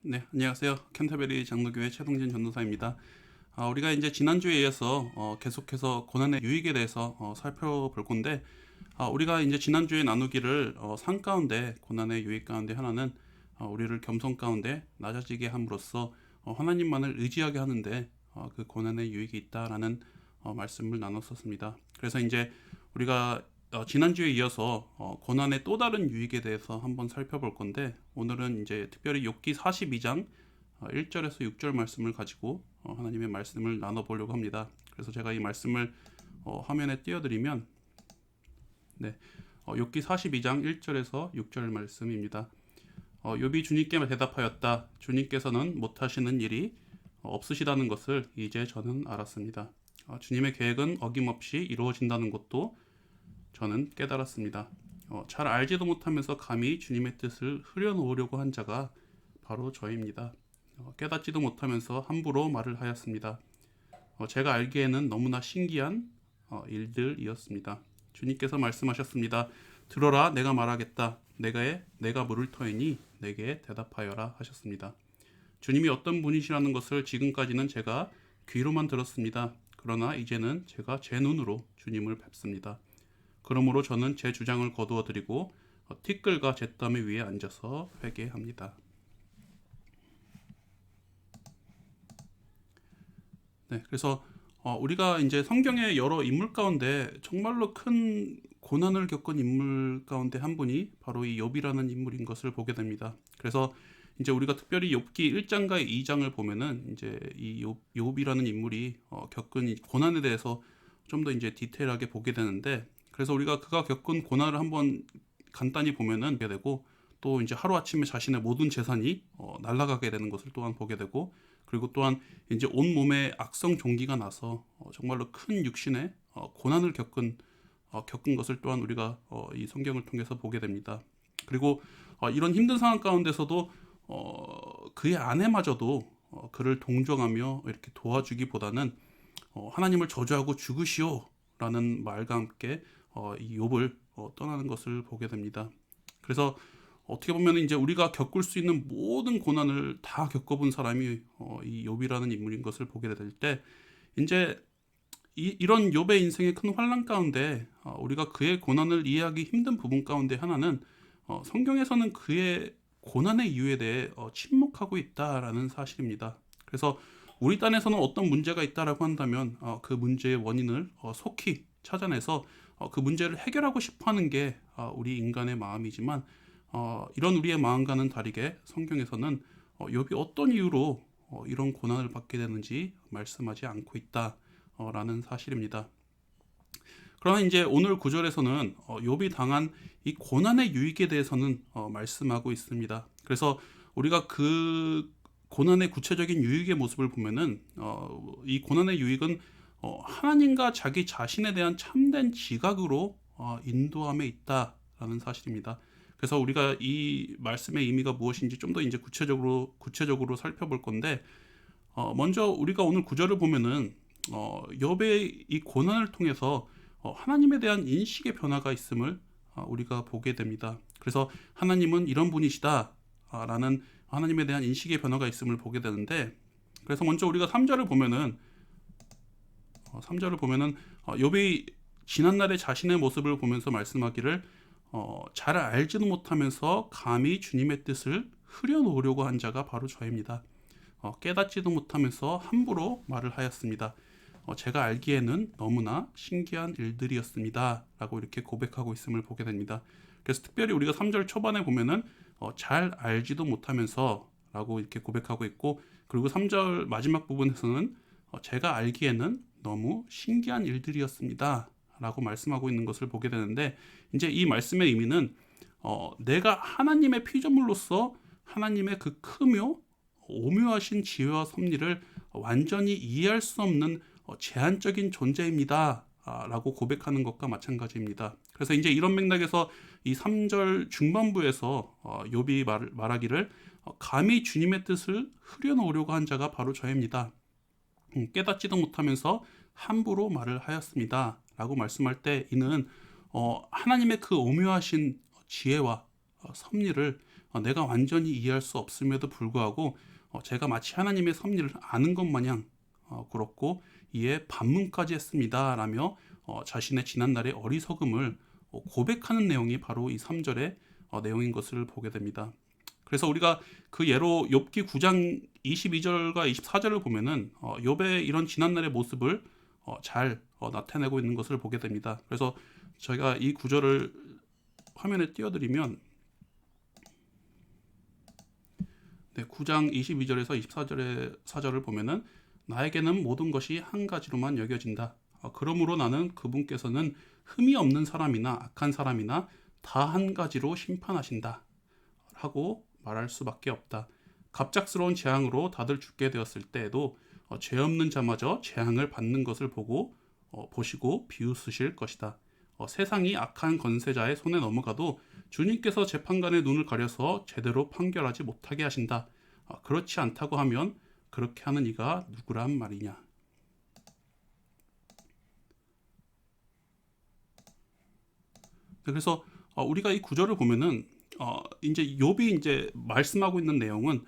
네, 안녕하세요. 캔터베리 장로교회 최동진 전도사입니다. 우리가 이제 지난주에 이어서 계속해서 고난의 유익에 대해서 살펴볼 건데, 우리가 이제 지난주에 나누기를 산 가운데 고난의 유익 가운데 하나는 우리를 겸손 가운데 낮아지게 함으로써 하나님만을 의지하게 하는데 그 고난의 유익이 있다라는 말씀을 나눴었습니다. 그래서 이제 우리가 지난주에 이어서 고난의 또 다른 유익에 대해서 한번 살펴볼 건데, 오늘은 이제 특별히 욥기 42장 1절에서 6절 말씀을 가지고 하나님의 말씀을 나눠보려고 합니다. 그래서 제가 이 말씀을 화면에 띄워드리면, 네, 욥기 42장 1절에서 6절 말씀입니다. 욥이 주님께 대답하였다. 주님께서는 못하시는 일이 없으시다는 것을 이제 저는 알았습니다. 주님의 계획은 어김없이 이루어진다는 것도 저는 깨달았습니다. 잘 알지도 못하면서 감히 주님의 뜻을 흐려놓으려고 한 자가 바로 저입니다. 깨닫지도 못하면서 함부로 말을 하였습니다. 제가 알기에는 너무나 신기한 일들이었습니다. 주님께서 말씀하셨습니다. 들어라, 내가 말하겠다. 내가 물을 터이니 내게 대답하여라 하셨습니다. 주님이 어떤 분이시라는 것을 지금까지는 제가 귀로만 들었습니다. 그러나 이제는 제가 제 눈으로 주님을 뵙습니다. 그러므로 저는 제 주장을 거두어 드리고 티끌과 잿더미 위에 앉아서 회개합니다. 네, 그래서 우리가 이제 성경의 여러 인물 가운데 정말로 큰 고난을 겪은 인물 가운데 한 분이 바로 이 욥이라는 인물인 것을 보게 됩니다. 그래서 이제 우리가 특별히 욥기 1장과 2장을 보면은 이제 이 욥이라는 인물이 겪은 이 고난에 대해서 좀 더 이제 디테일하게 보게 되는데, 그래서 우리가 그가 겪은 고난을 한번 간단히 보면은 보게 되고, 또 이제 하루아침에 자신의 모든 재산이 날아가게 되는 것을 또한 보게 되고, 그리고 또한 이제 온 몸에 악성 종기가 나서 정말로 큰 육신의 고난을 겪은 것을 또한 우리가 이 성경을 통해서 보게 됩니다. 그리고 이런 힘든 상황 가운데서도 그의 아내마저도 그를 동정하며 이렇게 도와주기보다는 하나님을 저주하고 죽으시오라는 말과 함께 이 욥을 떠나는 것을 보게 됩니다. 그래서 어떻게 보면 이제 우리가 겪을 수 있는 모든 고난을 다 겪어본 사람이 이 욥이라는 인물인 것을 보게 될 때, 이제 이런 욥의 인생의 큰 환난 가운데 우리가 그의 고난을 이해하기 힘든 부분 가운데 하나는 성경에서는 그의 고난의 이유에 대해 침묵하고 있다라는 사실입니다. 그래서 우리 딴에서는 어떤 문제가 있다라고 한다면 그 문제의 원인을 속히 찾아내서 그 문제를 해결하고 싶어하는 게 우리 인간의 마음이지만, 이런 우리의 마음과는 다르게 성경에서는 욥이 어떤 이유로 이런 고난을 받게 되는지 말씀하지 않고 있다라는 사실입니다. 그러나 이제 오늘 구절에서는 욥이 당한 이 고난의 유익에 대해서는 말씀하고 있습니다. 그래서 우리가 그 고난의 구체적인 유익의 모습을 보면은 이 고난의 유익은 하나님과 자기 자신에 대한 참된 지각으로 인도함에 있다라는 사실입니다. 그래서 우리가 이 말씀의 의미가 무엇인지 좀 더 이제 구체적으로 살펴볼 건데, 먼저 우리가 오늘 구절을 보면은 욥의 이 고난을 통해서 하나님에 대한 인식의 변화가 있음을 우리가 보게 됩니다. 그래서 하나님은 이런 분이시다 라는 하나님에 대한 인식의 변화가 있음을 보게 되는데, 그래서 먼저 우리가 3절을 보면은 3절을 보면은 욥이 지난날의 자신의 모습을 보면서 말씀하기를 잘 알지도 못하면서 감히 주님의 뜻을 흐려놓으려고 한 자가 바로 저입니다. 깨닫지도 못하면서 함부로 말을 하였습니다. 제가 알기에는 너무나 신기한 일들이었습니다 라고 이렇게 고백하고 있음을 보게 됩니다. 그래서 특별히 우리가 3절 초반에 보면은 잘 알지도 못하면서 라고 이렇게 고백하고 있고, 그리고 3절 마지막 부분에서는 제가 알기에는 너무 신기한 일들이었습니다 라고 말씀하고 있는 것을 보게 되는데, 이제 이 말씀의 의미는 내가 하나님의 피조물로서 하나님의 그 크며 오묘하신 지혜와 섭리를 완전히 이해할 수 없는 제한적인 존재입니다 라고 고백하는 것과 마찬가지입니다. 그래서 이제 이런 맥락에서 이 3절 중반부에서 욥이 말하기를 감히 주님의 뜻을 흐려놓으려고 한 자가 바로 저입니다. 깨닫지도 못하면서 함부로 말을 하였습니다 라고 말씀할 때, 이는 하나님의 그 오묘하신 지혜와 섭리를 내가 완전히 이해할 수 없음에도 불구하고 제가 마치 하나님의 섭리를 아는 것 마냥 그렇고 이에 반문까지 했습니다 라며 자신의 지난날의 어리석음을 고백하는 내용이 바로 이 3절의 내용인 것을 보게 됩니다. 그래서 우리가 그 예로 욥기 9장 22절과 24절을 보면은 욥의 이런 지난날의 모습을 잘 나타내고 있는 것을 보게 됩니다. 그래서 저희가 이 구절을 화면에 띄워드리면 9장 22절에서 24절의 사절을 보면은 나에게는 모든 것이 한 가지로만 여겨진다. 그러므로 나는 그분께서는 흠이 없는 사람이나 악한 사람이나 다 한 가지로 심판하신다 하고 말할 수밖에 없다. 갑작스러운 재앙으로 다들 죽게 되었을 때에도 죄 없는 자마저 재앙을 받는 것을 보시고 비웃으실 것이다. 세상이 악한 건세자의 손에 넘어가도 주님께서 재판관의 눈을 가려서 제대로 판결하지 못하게 하신다. 그렇지 않다고 하면 그렇게 하는 이가 누구란 말이냐. 그래서 우리가 이 구절을 보면은 이제 욥이 이제 말씀하고 있는 내용은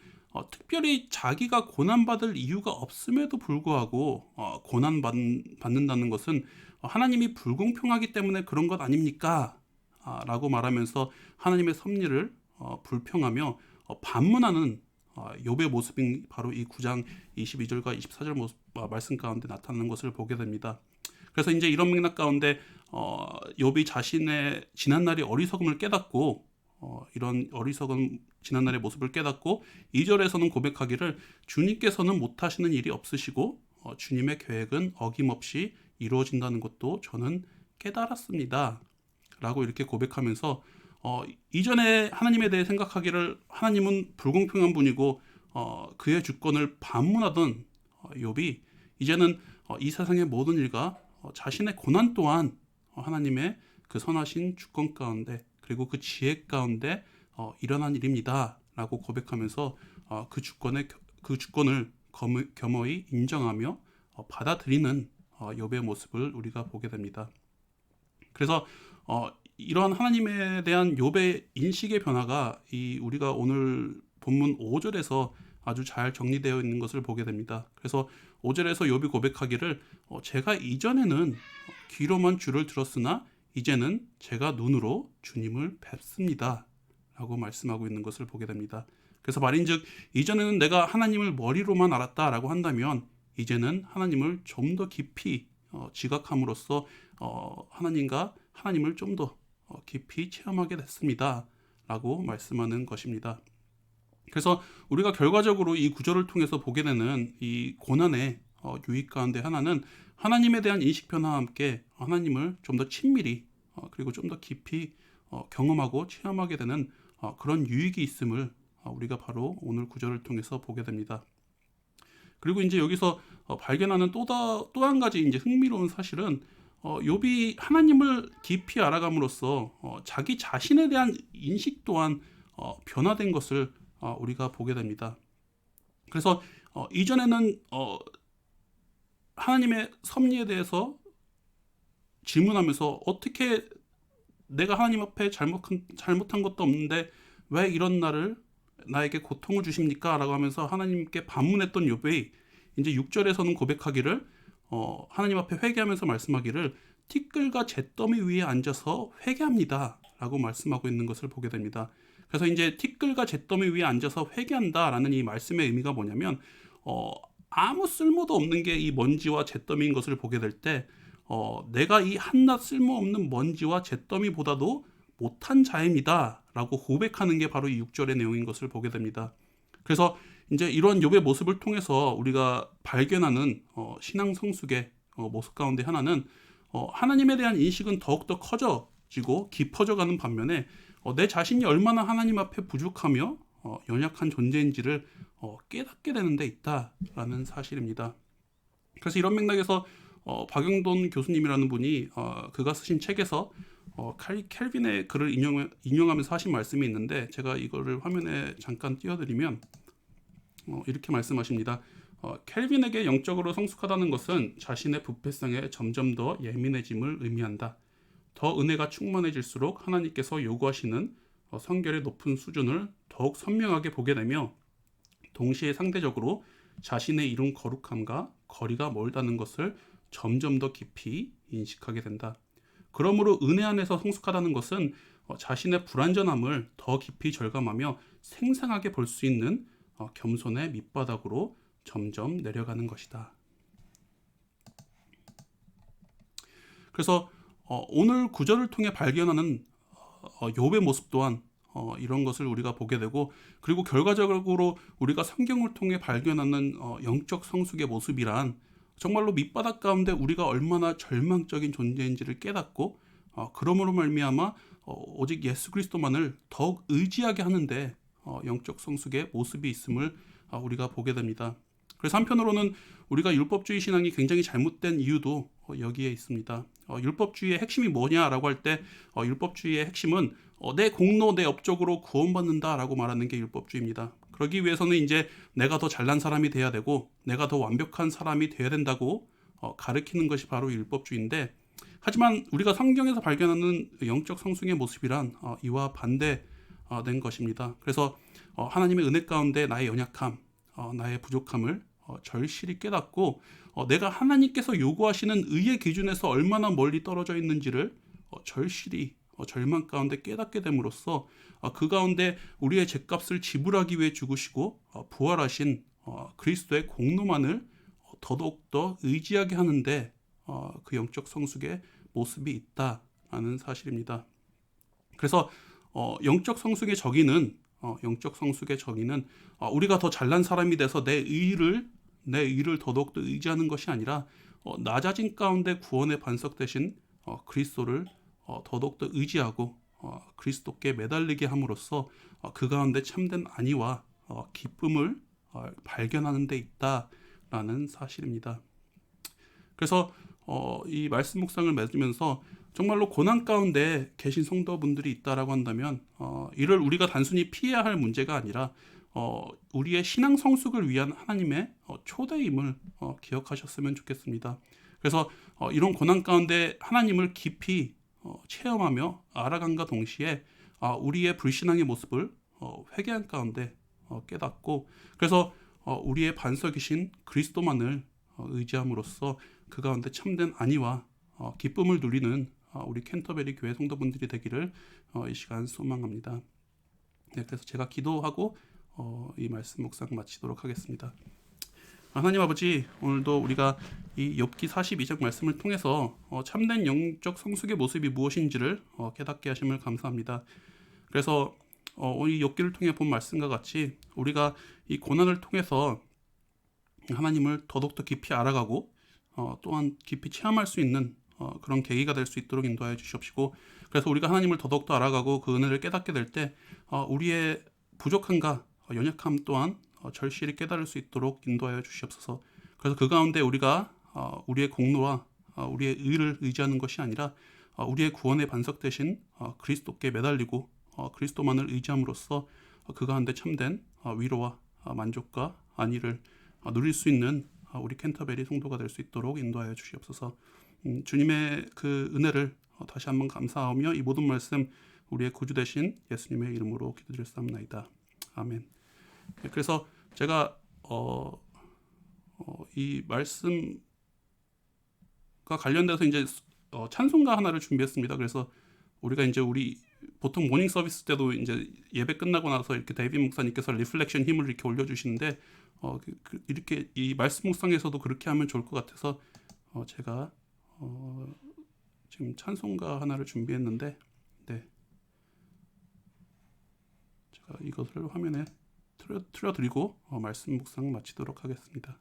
특별히 자기가 고난받을 이유가 없음에도 불구하고 고난받는다는 것은 하나님이 불공평하기 때문에 그런 것 아닙니까? 라고 말하면서 하나님의 섭리를 불평하며 반문하는 욥의 모습이 바로 이 9장 22절과 24절 말씀 가운데 나타나는 것을 보게 됩니다. 그래서 이제 이런 맥락 가운데 욥이 자신의 지난날의 어리석음을 깨닫고 이런 어리석은 지난날의 모습을 깨닫고 2절에서는 고백하기를 주님께서는 못하시는 일이 없으시고 주님의 계획은 어김없이 이루어진다는 것도 저는 깨달았습니다 라고 이렇게 고백하면서 이전에 하나님에 대해 생각하기를 하나님은 불공평한 분이고 그의 주권을 반문하던 욥이 이제는 이 세상의 모든 일과 자신의 고난 또한 하나님의 그 선하신 주권 가운데 그리고 그 지혜 가운데 일어난 일입니다 라고 고백하면서 그 주권을 겸허히 인정하며 받아들이는 욥의 모습을 우리가 보게 됩니다. 그래서 이러한 하나님에 대한 욥의 인식의 변화가 우리가 오늘 본문 5절에서 아주 잘 정리되어 있는 것을 보게 됩니다. 그래서 5절에서 욥이 고백하기를 제가 이전에는 귀로만 주를 들었으나 이제는 제가 눈으로 주님을 뵙습니다 라고 말씀하고 있는 것을 보게 됩니다. 그래서 말인즉 이전에는 내가 하나님을 머리로만 알았다라고 한다면 이제는 하나님을 좀 더 깊이 지각함으로써 하나님을 좀 더 깊이 체험하게 됐습니다 라고 말씀하는 것입니다. 그래서 우리가 결과적으로 이 구절을 통해서 보게 되는 이 고난의 유익 가운데 하나는 하나님에 대한 인식 변화와 함께 하나님을 좀 더 친밀히 그리고 좀 더 깊이 경험하고 체험하게 되는 그런 유익이 있음을 우리가 바로 오늘 구절을 통해서 보게 됩니다. 그리고 이제 여기서 발견하는 또 한 가지 이제 흥미로운 사실은 욥이 하나님을 깊이 알아감으로써 자기 자신에 대한 인식 또한 변화된 것을 우리가 보게 됩니다. 그래서 이전에는 하나님의 섭리에 대해서 질문하면서 어떻게 내가 하나님 앞에 잘못한 것도 없는데 왜 이런 나에게 고통을 주십니까? 라고 하면서 하나님께 반문했던 욥이 이제 6절에서는 고백하기를 하나님 앞에 회개하면서 말씀하기를 티끌과 잿더미 위에 앉아서 회개합니다 라고 말씀하고 있는 것을 보게 됩니다. 그래서 이제 티끌과 잿더미 위에 앉아서 회개한다라는 이 말씀의 의미가 뭐냐면 아무 쓸모도 없는 게 이 먼지와 잿더미인 것을 보게 될 때 내가 이 한낱 쓸모없는 먼지와 잿더미보다도 못한 자입니다 라고 고백하는 게 바로 이 6절의 내용인 것을 보게 됩니다. 그래서 이제 이런 욥의 모습을 통해서 우리가 발견하는 신앙 성숙의 모습 가운데 하나는 하나님에 대한 인식은 더욱더 커져지고 깊어져가는 반면에 내 자신이 얼마나 하나님 앞에 부족하며 연약한 존재인지를 깨닫게 되는 데 있다라는 사실입니다. 그래서 이런 맥락에서 박영돈 교수님이라는 분이 그가 쓰신 책에서 켈빈의 글을 인용하면서 하신 말씀이 있는데 제가 이거를 화면에 잠깐 띄워드리면 이렇게 말씀하십니다. 켈빈에게 영적으로 성숙하다는 것은 자신의 부패성에 점점 더 예민해짐을 의미한다. 더 은혜가 충만해질수록 하나님께서 요구하시는 성결의 높은 수준을 더욱 선명하게 보게 되며 동시에 상대적으로 자신의 이룬 거룩함과 거리가 멀다는 것을 점점 더 깊이 인식하게 된다. 그러므로 은혜 안에서 성숙하다는 것은 자신의 불완전함을 더 깊이 절감하며 생생하게 볼 수 있는 겸손의 밑바닥으로 점점 내려가는 것이다. 그래서 오늘 구절을 통해 발견하는 욥의 모습 또한 이런 것을 우리가 보게 되고, 그리고 결과적으로 우리가 성경을 통해 발견하는 영적 성숙의 모습이란 정말로 밑바닥 가운데 우리가 얼마나 절망적인 존재인지를 깨닫고 그러므로 말미암아 오직 예수 그리스도만을 더욱 의지하게 하는데 영적 성숙의 모습이 있음을 우리가 보게 됩니다. 그래서 한편으로는 우리가 율법주의 신앙이 굉장히 잘못된 이유도 여기에 있습니다. 율법주의의 핵심이 뭐냐라고 할 때 율법주의의 핵심은 내 공로, 내 업적으로 구원받는다라고 말하는 게 율법주의입니다. 그러기 위해서는 이제 내가 더 잘난 사람이 돼야 되고 내가 더 완벽한 사람이 돼야 된다고 가르치는 것이 바로 율법주의인데, 하지만 우리가 성경에서 발견하는 영적 성숙의 모습이란 이와 반대된 것입니다. 그래서 하나님의 은혜 가운데 나의 연약함, 나의 부족함을 절실히 깨닫고 내가 하나님께서 요구하시는 의의 기준에서 얼마나 멀리 떨어져 있는지를 절실히 절망 가운데 깨닫게 됨으로써 그 가운데 우리의 죄값을 지불하기 위해 죽으시고 부활하신 그리스도의 공로만을 더더욱더 의지하게 하는데 그 영적 성숙의 모습이 있다라는 사실입니다. 그래서 영적 성숙의 정의는 우리가 더 잘난 사람이 돼서 내 의를 더더욱더 의지하는 것이 아니라 낮아진 가운데 구원의 반석 되신 그리스도를 더더욱더 의지하고 그리스도께 매달리게 함으로써 그 가운데 참된 안위와 기쁨을 발견하는 데 있다라는 사실입니다. 그래서 이 말씀 묵상을 맺으면서 정말로 고난 가운데 계신 성도분들이 있다라고 한다면 이를 우리가 단순히 피해야 할 문제가 아니라 우리의 신앙 성숙을 위한 하나님의 초대임을 기억하셨으면 좋겠습니다. 그래서 이런 고난 가운데 하나님을 깊이 체험하며 알아간과 동시에 우리의 불신앙의 모습을 회개한 가운데 깨닫고, 그래서 우리의 반석이신 그리스도만을 의지함으로써 그 가운데 참된 안위와 기쁨을 누리는 우리 캔터베리 교회 성도분들이 되기를 이 시간 소망합니다. 네, 그래서 제가 기도하고 이 말씀 묵상 마치도록 하겠습니다. 하나님 아버지, 오늘도 우리가 이 욥기 42장 말씀을 통해서 참된 영적 성숙의 모습이 무엇인지를 깨닫게 하심을 감사합니다. 그래서 이 욥기를 통해 본 말씀과 같이 우리가 이 고난을 통해서 하나님을 더더욱더 깊이 알아가고 또한 깊이 체험할 수 있는 그런 계기가 될 수 있도록 인도하여 주시옵시고, 그래서 우리가 하나님을 더더욱더 알아가고 그 은혜를 깨닫게 될 때 우리의 부족함과 연약함 또한 절실히 깨달을 수 있도록 인도하여 주시옵소서. 그래서 그 가운데 우리가 우리의 공로와 우리의 의를 의지하는 것이 아니라 우리의 구원의 반석 되신 그리스도께 매달리고 그리스도만을 의지함으로써 그 가운데 참된 위로와 만족과 안위를 누릴 수 있는 우리 캔터베리 성도가 될 수 있도록 인도하여 주시옵소서. 주님의 그 은혜를 다시 한번 감사하며 이 모든 말씀 우리의 구주 되신 예수님의 이름으로 기도드렸사옵나이다. 아멘. 그래서 제가 이 말씀과 관련돼서 이제 찬송가 하나를 준비했습니다. 그래서 우리가 이제 우리 보통 모닝 서비스 때도 이제 예배 끝나고 나서 이렇게 데이빗 목사님께서 리플렉션 힘을 이렇게 올려주시는데 이렇게 이 말씀 묵상에서도 그렇게 하면 좋을 것 같아서 제가 지금 찬송가 하나를 준비했는데, 네, 제가 이것을 화면에 틀어드리고 말씀 묵상 마치도록 하겠습니다.